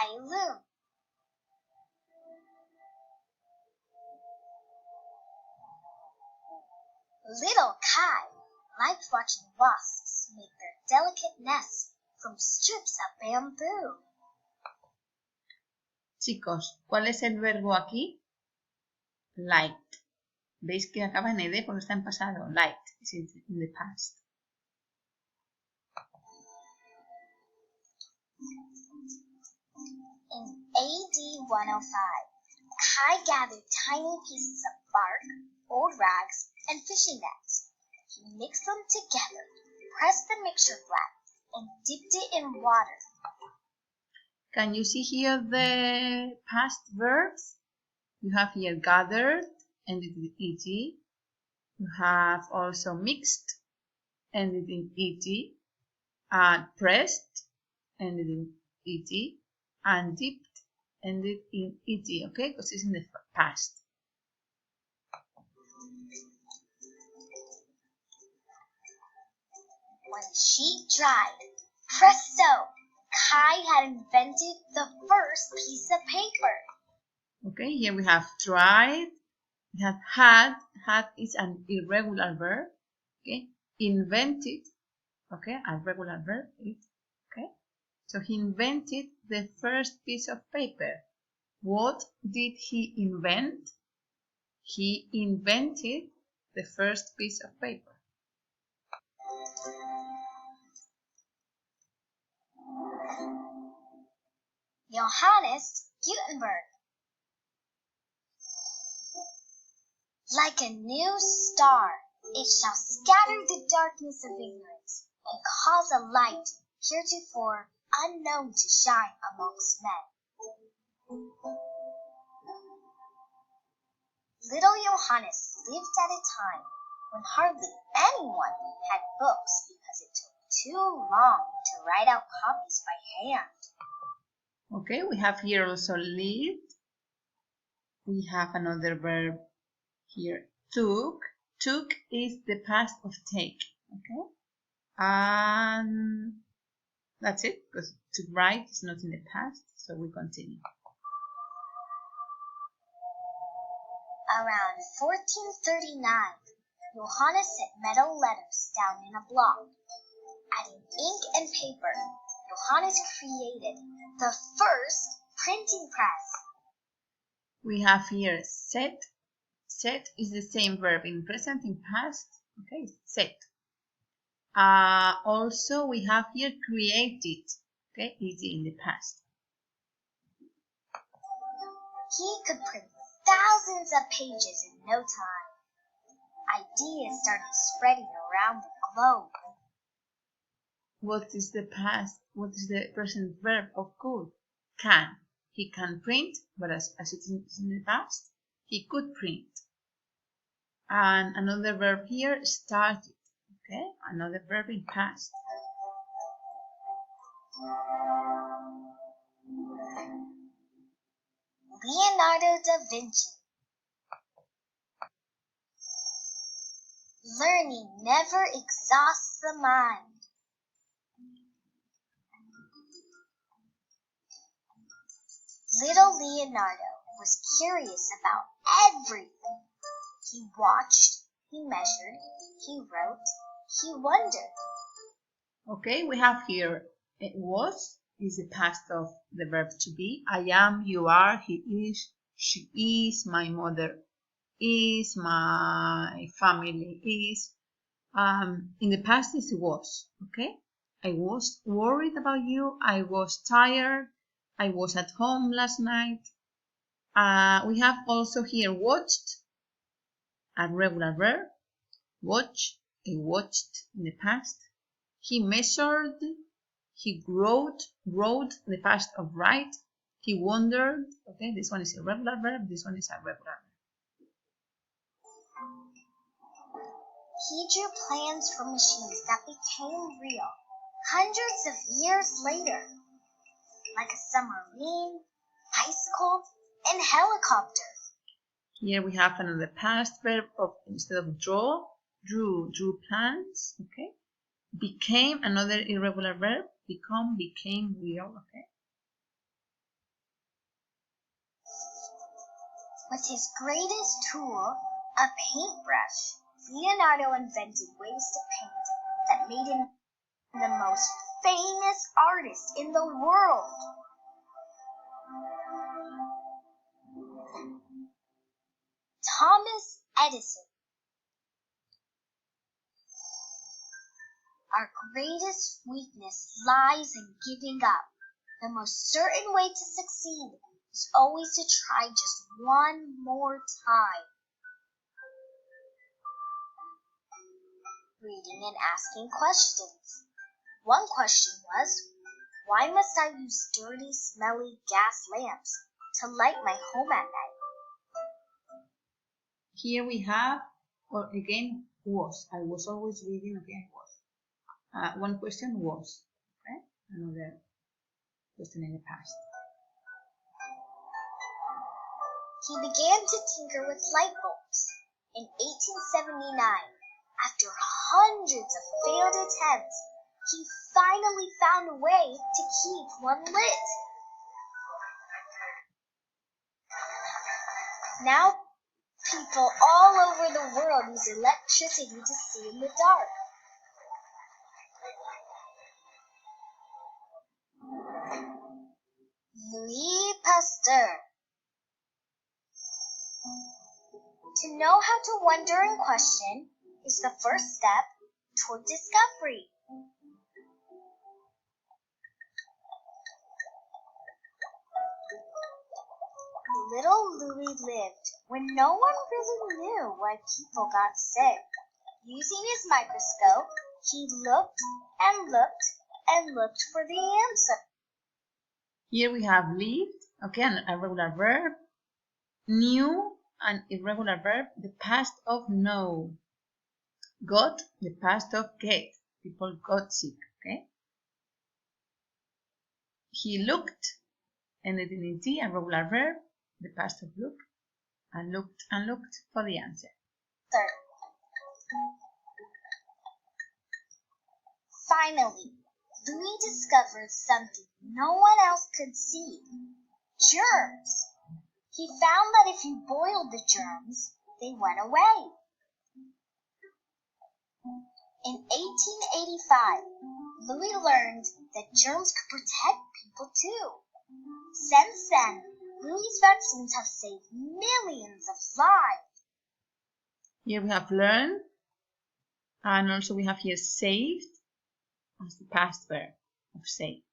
Kai Lu. Little Kai liked watching wasps make their delicate nests from strips of bamboo. Chicos, ¿cuál es el verbo aquí? Liked. ¿Veis que acaba en ed porque está en pasado? Liked is in the past. In AD 105, Kai gathered tiny pieces of bark, old rags, and fishing nets. He mixed them together, pressed the mixture flat, and dipped it in water. Can you see here the past verbs? You have here gathered, ended with ed. You have also mixed, ended in ed. Pressed, ended in ed. And dipped, ended in ed. Okay, because it's in the past. When the sheet dried, presto! Kai had invented the first piece of paper. Okay, here we have tried, we have had is an irregular verb, okay, invented, okay, a regular verb, okay, so he invented the first piece of paper. What did he invent? He invented the first piece of paper. Johannes Gutenberg. Like a new star, it shall scatter the darkness of ignorance and cause a light heretofore unknown to shine amongst men. Little Johannes lived at a time when hardly anyone had books because it took too long to write out copies by hand. Okay, we have here also lived. We have another verb here, took. Took is the past of take, okay? And that's it, because to write is not in the past, so we continue. Around 1439, Johannes set metal letters down in a block. Adding ink and paper, Johannes created the first printing press. We have here set. Set is the same verb in present, in past. Okay, set. Also, we have here created. Okay, is in the past. He could print thousands of pages in no time. Ideas started spreading around the globe. What is the past? What is the present verb of could? Can. He can print, but as it is in the past, he could print. And another verb here, started. Okay, another verb in past. Leonardo DaVinci. Learning never exhausts the mind. Little Leonardo was curious about everything. He watched, he measured, he wrote, he wondered. Okay, we have here it was is the past of the verb to be. I am, you are, he is, she is, my mother is, my family is. In the past is was, okay? I was worried about you, I was tired, I was at home last night. We have also here watched, a regular verb. Watch, I watched in the past. He measured, he wrote the past of write. He wondered, okay, this one is a regular verb, this one is a regular verb. He drew plans for machines that became real hundreds of years later, like a submarine, bicycle, and helicopter. Here we have another past verb of instead of draw, drew plans, okay? Became, another irregular verb, become, became real, okay? With his greatest tool, a paintbrush, Leonardo invented ways to paint that made him the most famous artist in the world. Thomas Edison. Our greatest weakness lies in giving up. The most certain way to succeed is always to try just one more time. Reading and asking questions. One question was, why must I use dirty, smelly gas lamps to light my home at night? Here we have, or again, was. I was always reading, okay, was. One question was, okay? Another question in the past. He began to tinker with light bulbs. In 1879, after hundreds of failed attempts, he finally found a way to keep one lit. Now, people all over the world use electricity to see in the dark. Louis Pasteur. To know how to wonder and question is the first step toward discovery. Little Louis lived when no one really knew why people got sick. Using his microscope, he looked and looked and looked for the answer. Here we have lived, okay, a regular verb. Knew, an irregular verb, the past of know. Got, the past of get. People got sick, okay? He looked, ended in ed, a regular verb, the past of look, and looked for the answer. Third. Finally, Louis discovered something no one else could see. Germs. He found that if you boiled the germs, they went away. In 1885, Louis learned that germs could protect people too. Since then, Louis' vaccines have saved millions of lives. Here we have learned, and also we have here saved as the past verb of save.